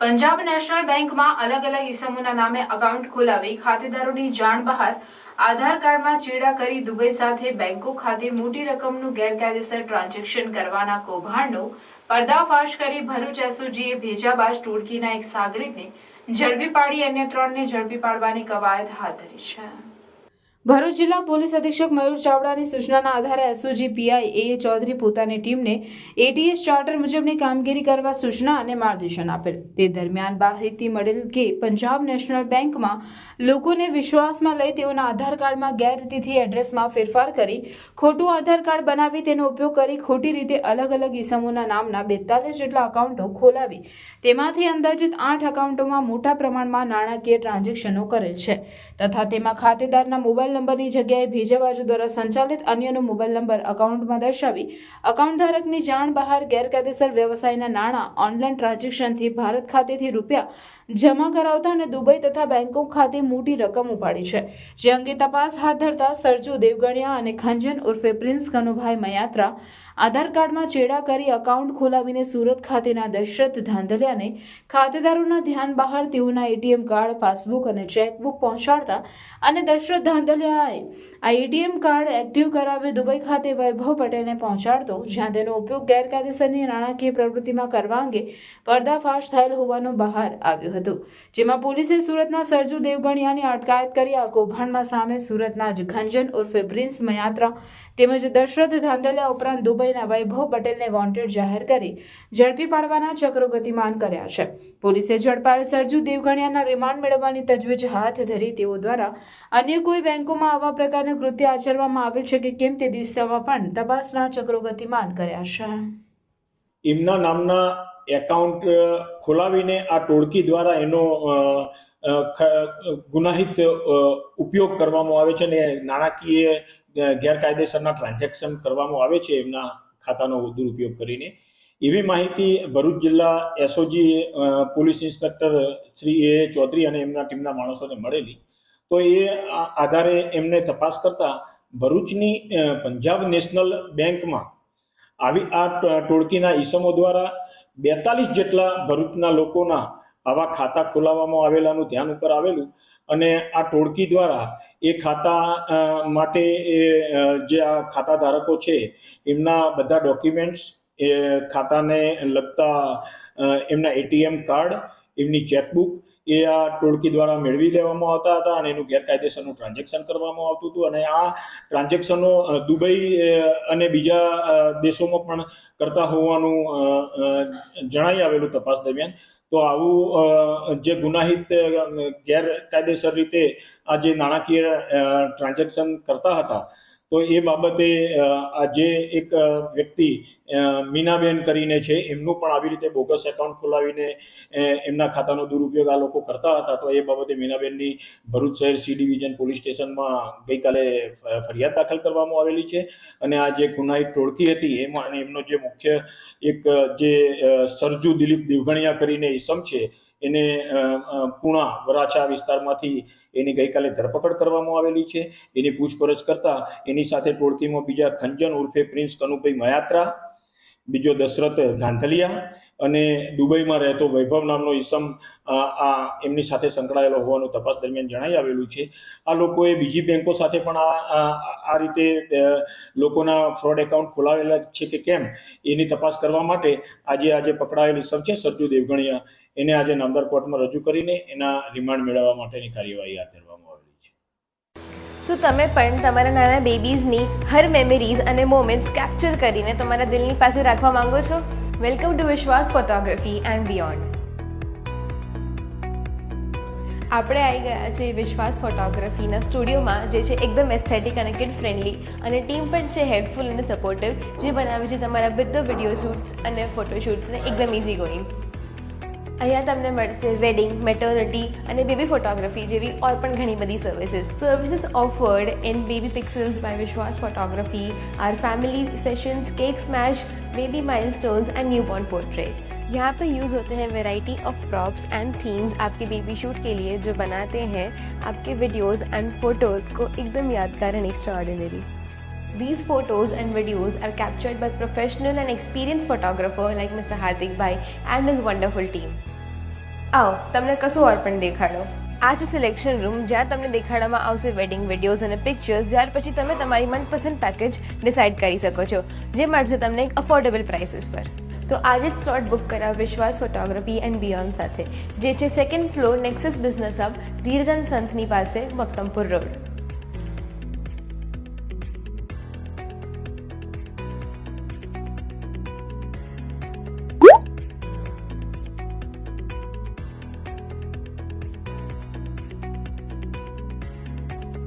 Punjab national બેંકમાં અલગ અલગ ઇસમોના નામે એકાઉન્ટ ખોલાવી ખાતેદારોની જાણ બહાર આધાર કાર્ડમાં ચેડા કરી દુબઈ સાથે બેંકો ખાતે મોટી રકમનું ગેરકાયદેસર ટ્રાન્ઝેક્શન કરવાના કૌભાંડનો પર્દાફાશ કરી ભરૂચ એસઓજીએ ભેજાબાજ ટોળકીના એક સાગરીતને ઝડપી પાડી અન્ય 3ને ઝડપી પાડવાની કવાયત હાથ ધરી છે। ભરૂચ જિલ્લા પોલીસ અધિક્ષક મયુર ચાવડાની સૂચનાના આધારે એસઓજી પીઆઈ એ ચૌધરી પોતાની ટીમને એટીએસ ચાર્ટર મુજબની કામગીરી કરવા સૂચના અને માર્ગદર્શન આપેલ। તે દરમિયાન માહિતી મળેલ કે પંજાબ નેશનલ બેંકમાં લોકોને વિશ્વાસમાં લઈ તેઓના આધાર કાર્ડમાં ગેરરીતિથી એડ્રેસમાં ફેરફાર કરી ખોટું આધાર કાર્ડ બનાવી તેનો ઉપયોગ કરી ખોટી રીતે અલગ અલગ ઇસમોના નામના 42 જેટલા એકાઉન્ટો ખોલાવી તેમાંથી અંદાજિત 8 એકાઉન્ટોમાં મોટા પ્રમાણમાં નાણાકીય ટ્રાન્ઝેક્શનો કરેલ છે તથા તેમાં ખાતેદારના મોબાઈલ નંબરની જગ્યાએ ભેજાબાજો દ્વારા સંચાલિત અન્યનો મોબાઈલ નંબર એકાઉન્ટમાં દર્શાવી એકાઉન્ટ ધારકની જાણ બહાર ગેરકાયદેસર વ્યવસાયના નાણાં ઓનલાઈન ટ્રાન્ઝેક્શનથી ભારત ખાતેથી રૂપિયા જમા કરાવતા અને દુબઈ તથા બેંકોક ખાતે મોટી રકમ ઉપાડી છે, જે અંગે તપાસ હાથ ધરતા સરજુ દેવગણિયા અને ખંજન ઉર્ફે પ્રિન્સ કનુભાઈ મયાત્રા આધાર કાર્ડમાં ચેડા કરી એકાઉન્ટ ખોલાવીને સુરત ખાતેના દશરથ ધાંધલિયાને ખાતેદારોના ધ્યાન બહાર તેઓના એટીએમ કાર્ડ, પાસબુક અને ચેકબુક પહોંચાડતા અને દશરથ ધાંધલિયાએ આ એટીએમ કાર્ડ એક્ટિવ કરાવી દુબઈ ખાતે વૈભવ પટેલને પહોંચાડતો, જ્યાં તેનો ઉપયોગ ગેરકાયદેસરની નાણાકીય પ્રવૃત્તિમાં કરવા અંગે પર્દાફાશ થયેલ હોવાનું બહાર આવ્યું હતું, જેમાં પોલીસે સુરતના સરજુ દેવગણિયાની અટકાયત કરી આ કૌભાંડમાં સામે સુરતના જ ખંજન ઉર્ફે પ્રિન્સ મયાત્રા તેમજ દશરથ ધાંધલિયા ઉપરાંત દુબઈના વૈભવ પટેલને વોન્ટેડ જાહેર કરી ઝડપી પાડવાના ચક્રો ગતિમાન કર્યા છે। પોલીસે ઝડપાયેલ સરજુ દેવગણિયાના રિમાન્ડ મેળવવાની તજવીજ હાથ ધરી તેઓ દ્વારા અન્ય કોઈ બેંકોમાં આવા પ્રકારનું કૃત્ય આચરવામાં આવેલ છે કે કેમ તે દિશામાં પણ તપાસના ચક્રો ગતિમાન કર્યા છે। એમના નામના એકાઉન્ટ ખોલાવીને આ ટોળકી દ્વારા એનો ગુનાહિત ઉપયોગ કરવામાં આવે છે અને નાણાકીય ગેરકાયદેસરના ટ્રાન્ઝેક્શન કરવામાં આવે છે એમના ખાતાનો દુરુપયોગ કરીને। એવી માહિતી ભરૂચ જિલ્લા એસઓજી પોલીસ ઇન્સ્પેક્ટર શ્રી એ ચૌધરી અને એમના ટીમના માણસોને મળેલી, તો એ આધારે એમને તપાસ કરતા ભરૂચની પંજાબ નેશનલ બેંકમાં આવી આ ટોળકીના ઈસમો દ્વારા 42 જેટલા ભરૂચના લોકોના આવા ખાતા ખોલાવવામાં આવેલાનું ધ્યાન ઉપર આવેલું અને આ ટોળકી દ્વારા એ ખાતા માટે જે આ ખાતા ધારકો છે એમના બધા ડોક્યુમેન્ટ્સ, એ ખાતાને લગતા એમના એટીએમ કાર્ડ, એમની ચેકબુક એ આ ટોળકી દ્વારા મેળવી લેવામાં આવતા હતા અને એનું ગેરકાયદેસરનું ટ્રાન્ઝેક્શન કરવામાં આવતું હતું અને આ ટ્રાન્ઝેક્શનો દુબઈ અને બીજા દેશોમાં પણ કરતા હોવાનું જણાઈ આવેલું તપાસ દરમિયાન। તો આવું જે ગુનાહિત ગેરકાયદેસર રીતે આ જે નાણાકીય ટ્રાન્ઝેક્શન કરતા હતા, તો એ બાબતે આ જે એક વ્યક્તિ મીનાબેન કરીને છે એમનું પણ આવી રીતે બોગસ એકાઉન્ટ ખોલાવીને એમના ખાતાનો દુરુપયોગ આ લોકો કરતા હતા। તો એ બાબતે મીનાબેનની ભરૂચ શહેર સી ડિવિઝન પોલીસ સ્ટેશનમાં ગઈકાલે ફરિયાદ દાખલ કરવામાં આવેલી છે અને આ જે ગુનાહિત ટોળકી હતી એમાં એમનો જે મુખ્ય એક જે સરજુ દિલીપ દેવગણિયા કરીને ઈસમ છે એને પૂણા વરાછા વિસ્તારમાંથી એની ગઈકાલે ધરપકડ કરવામાં આવેલી છે। એની પૂછપરછ કરતા એની સાથે ટોળકીમાં બીજા ખંજન ઉર્ફે પ્રિન્સ કનુભાઈ મયાત્રા, બીજો દશરથ ધાંધલિયા અને દુબઈમાં રહેતો વૈભવ નામનો ઈસમ આ એમની સાથે સંકળાયેલો હોવાનું તપાસ દરમિયાન જણાઈ આવેલું છે। આ લોકોએ બીજી બેંકો સાથે પણ આ રીતે લોકોના ફ્રોડ એકાઉન્ટ ખોલાવેલા છે કે કેમ એની તપાસ કરવા માટે આજે પકડાયેલ ઈસમ છે સરજુ દેવગણિયા, એને આજે નામદાર કોર્ટમાં રજૂ કરીને એના રિમાન્ડ મેળવવા માટેની કાર્યવાહી હાથ ધરવામાં આવેલી છે। તો તમે પણ તમારા નાના બેબીઝની હર મેમરીઝ અને મોમેન્ટ્સ કેપ્ચર કરીને તમારા દિલની પાસે રાખવા માંગો છો? વેલકમ ટુ વિશ્વાસ ફોટોગ્રાફી એન્ડ બિયોન્ડ। આપણે આવી ગયા છે વિશ્વાસ ફોટોગ્રાફીના સ્ટુડિયોમાં, જે છે એકદમ એસ્થેટિક અને કિડ ફ્રેન્ડલી અને ટીમ પણ છે હેલ્પફુલ અને સપોર્ટિવ, જે બનાવે છે તમારા બધા વિડીયો શૂટ્સ અને ફોટોશૂટ્સને એકદમ ઇઝી ગોઈંગ। અહીંયા તમને મળશે વેડિંગ, મેટર્નિટી અને બેબી ફોટોગ્રાફી જેવી ઓર પણ ઘણી બધી services offered in Baby Pixels by Vishwas photography, our family sessions, cake smash, baby milestones and newborn portraits. यहाँ पे यूज़ होते हैं variety of props and themes आपके बेबी शूट के लिए, जो बनाते हैं आपके वीडियोज़ एंड फोटोज़ को एकदम यादगार and extraordinary. These photos and videos are captured by professional and experienced photographer like Mr. Hardik Bhai and his wonderful team. આવો તમને કશું ઓર પણ દેખાડો. આ છે સિલેક્શન રૂમ, જ્યાં તમને દેખાડવામાં આવશે વેડિંગ વિડીયોઝ અને પિક્ચર્સ, જ્યાર પછી તમે તમારી મનપસંદ પેકેજ ડિસાઇડ કરી શકો છો, જે મળશે તમને એક અફોર્ડેબલ પ્રાઇસીસ પર. તો આજે જ સ્લોટ બુક કરાવો વિશ્વાસ ફોટોગ્રાફી એન્ડ બિયોન્ડ સાથે, જે છે 2nd floor Nexus business hub, Dhirajan સન્સની પાસે, મક્તમપુર રોડ.